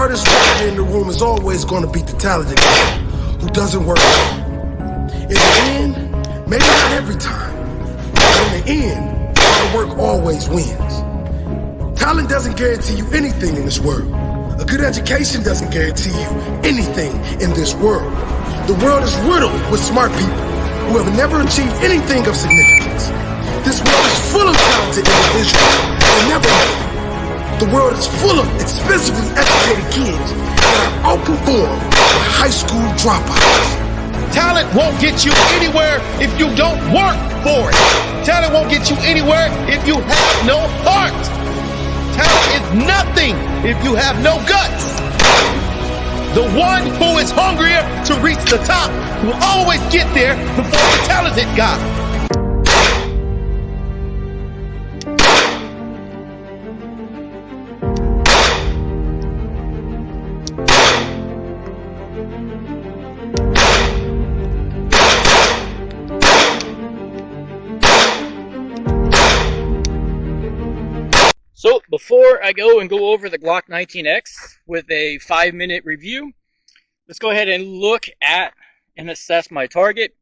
hardest worker in the room is always going to beat the talented guy who doesn't work hard. In the end, maybe not every time, but in the end, hard work always wins. Talent doesn't guarantee you anything in this world. A good education doesn't guarantee you anything in this world. The world is riddled with smart people who have never achieved anything of significance. This world is full of talented individuals who never made it. The world is full of expensively educated kids that are outperformed by high school dropouts. Talent won't get you anywhere if you don't work for it. Talent won't get you anywhere if you have no heart. Talent is nothing if you have no guts. The one who is hungrier to reach the top will always get there before the talented guy. So before I go over the Glock 19X with a 5-minute review, let's go ahead and look at and assess my target.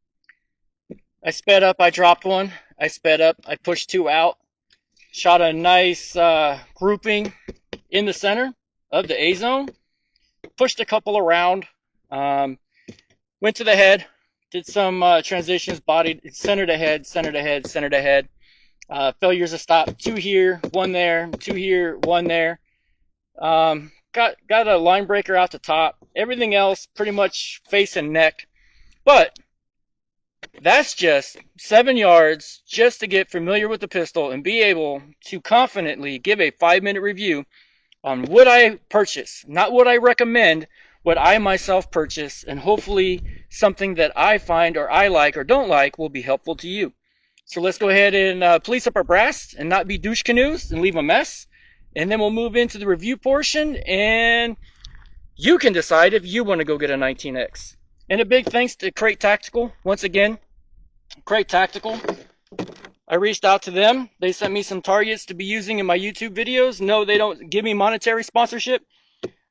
I sped up, I dropped one. I sped up, I pushed two out. Shot a nice grouping in the center of the A zone. Pushed a couple around. Went to the head. Did some transitions, bodied, centered ahead, centered ahead, centered ahead. Failures to stop, 2 here, 1 there, 2 here, 1 there. Got a line breaker out the top. Everything else pretty much face and neck. But that's just 7 yards just to get familiar with the pistol and be able to confidently give a 5-minute review on what I purchase, not what I recommend, what I myself purchase, and hopefully something that I find or I like or don't like will be helpful to you. So let's go ahead and police up our brass and not be douche canoes and leave a mess. And then we'll move into the review portion, and you can decide if you want to go get a 19X. And a big thanks to Crate Tactical. Once again, Crate Tactical. I reached out to them. They sent me some targets to be using in my YouTube videos. No, they don't give me monetary sponsorship.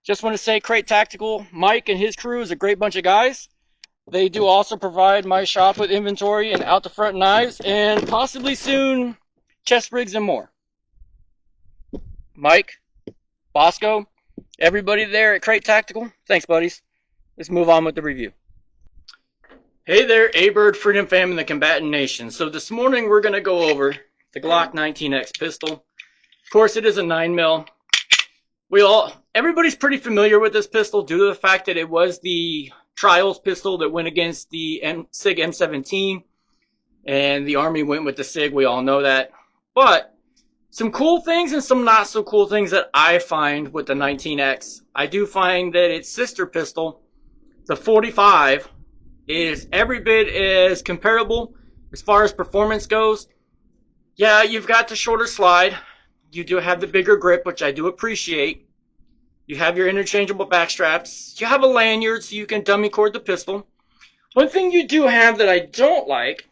Just want to say Crate Tactical, Mike and his crew is a great bunch of guys. They do also provide my shop with inventory and out-the-front knives, and possibly soon, chest rigs and more. Mike, Bosco, everybody there at Crate Tactical, thanks, buddies. Let's move on with the review. Hey there, A-Bird, Freedom Fam, and the Combatant Nation. So this morning we're going to go over the Glock 19X pistol. Of course, it is a 9mm. Everybody's pretty familiar with this pistol due to the fact that it was the Trials pistol that went against the SIG M17, and the Army went with the SIG. We all know that. But some cool things and some not so cool things that I find with the 19X. I do find that its sister pistol, the 45, is every bit as comparable as far as performance goes. Yeah, you've got the shorter slide. You do have the bigger grip, which I do appreciate. You have your interchangeable back straps. You have a lanyard so you can dummy cord the pistol. One thing you do have that I don't like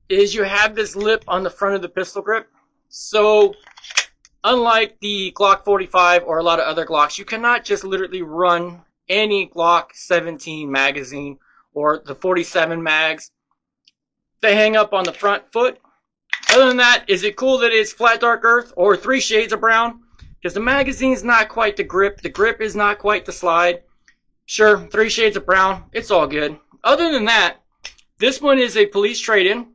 is you have this lip on the front of the pistol grip. So, unlike the Glock 45 or a lot of other Glocks, you cannot just literally run any Glock 17 magazine or the 47 mags. They hang up on the front foot. Other than that, is it cool that it's flat dark earth or 3 shades of brown? Because the magazine's not quite the grip is not quite the slide. Sure, 3 shades of brown, it's all good. Other than that, this one is a police trade-in.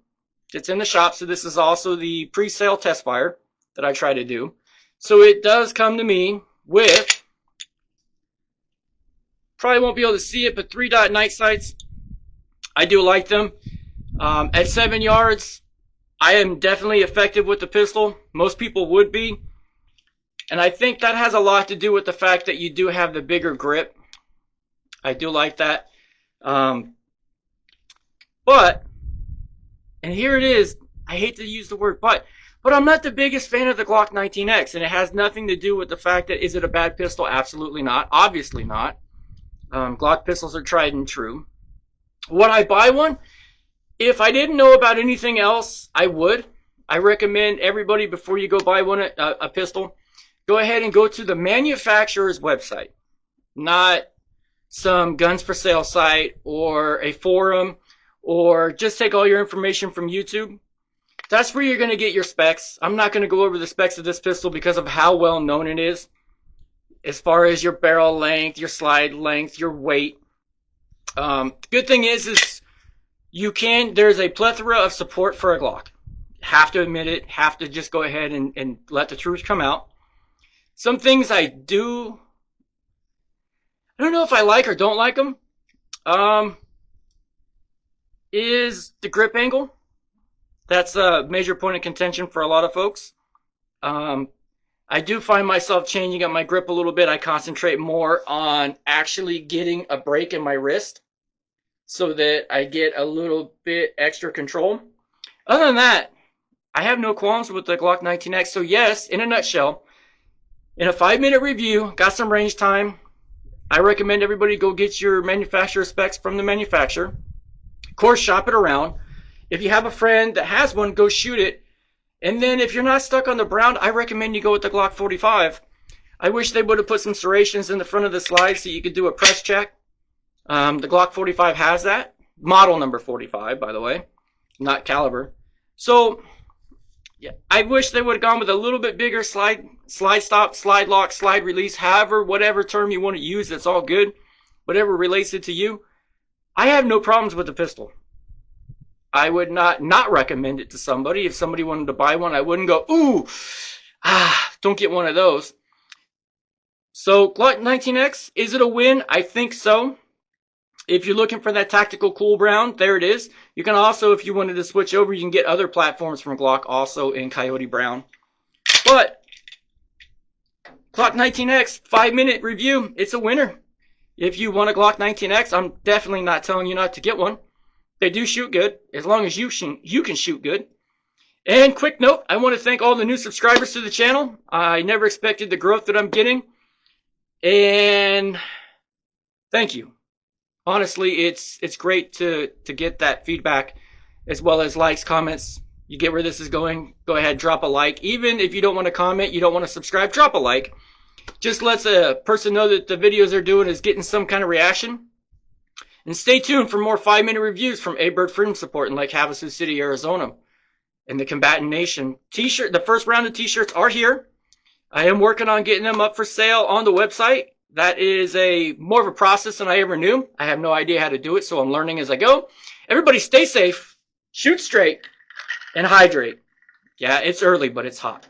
It's in the shop, so this is also the pre-sale test fire that I try to do. So it does come to me with, probably won't be able to see it, but 3-dot night sights. I do like them. At 7 yards, I am definitely effective with the pistol. Most people would be. And I think that has a lot to do with the fact that you do have the bigger grip. I do like that. But, and here it is, I hate to use the word but I'm not the biggest fan of the Glock 19X, and it has nothing to do with the fact that, is it a bad pistol? Absolutely not. Obviously not. Glock pistols are tried and true. Would I buy one? If I didn't know about anything else, I would. I recommend everybody, before you go buy one, a pistol, go ahead and go to the manufacturer's website, not some guns for sale site or a forum, or just take all your information from YouTube. That's where you're going to get your specs. I'm not going to go over the specs of this pistol because of how well known it is, as far as your barrel length, your slide length, your weight. The good thing is there's a plethora of support for a Glock. Have to admit it, have to just go ahead and let the truth come out. Some things I don't know if I like or don't like them, is the grip angle. That's a major point of contention for a lot of folks. I do find myself changing up my grip a little bit. I concentrate more on actually getting a break in my wrist so that I get a little bit extra control. Other than that, I have no qualms with the Glock 19X. So yes, in a nutshell, in a 5-minute review, got some range time. I recommend everybody go get your manufacturer specs from the manufacturer. Of course, shop it around. If you have a friend that has one, go shoot it. And then if you're not stuck on the Brown, I recommend you go with the Glock 45. I wish they would have put some serrations in the front of the slide so you could do a press check. The Glock 45 has that. Model number 45, by the way, not caliber. So yeah, I wish they would have gone with a little bit bigger slide stop, slide lock, slide release, however, whatever term you want to use, that's all good. Whatever relates it to you. I have no problems with the pistol. I would not recommend it to somebody. If somebody wanted to buy one, I wouldn't go, ooh, don't get one of those. So Glock 19X, is it a win? I think so. If you're looking for that tactical cool brown, there it is. You can also, if you wanted to switch over, you can get other platforms from Glock also in Coyote brown. But Glock 19X, 5-minute review, it's a winner. If you want a Glock 19X, I'm definitely not telling you not to get one. They do shoot good, as long as you can shoot good. And quick note, I want to thank all the new subscribers to the channel. I never expected the growth that I'm getting. And thank you. Honestly, it's great to get that feedback, as well as likes, comments. You get where this is going, go ahead, drop a like. Even if you don't want to comment, you don't want to subscribe, drop a like. Just lets a person know that the videos they're doing is getting some kind of reaction. And stay tuned for more 5-minute reviews from A-Bird Freedom Support in Lake Havasu City, Arizona. And the Combatant Nation. The first round of t-shirts are here. I am working on getting them up for sale on the website. That is more of a process than I ever knew. I have no idea how to do it, so I'm learning as I go. Everybody stay safe, shoot straight, and hydrate. Yeah, it's early, but it's hot.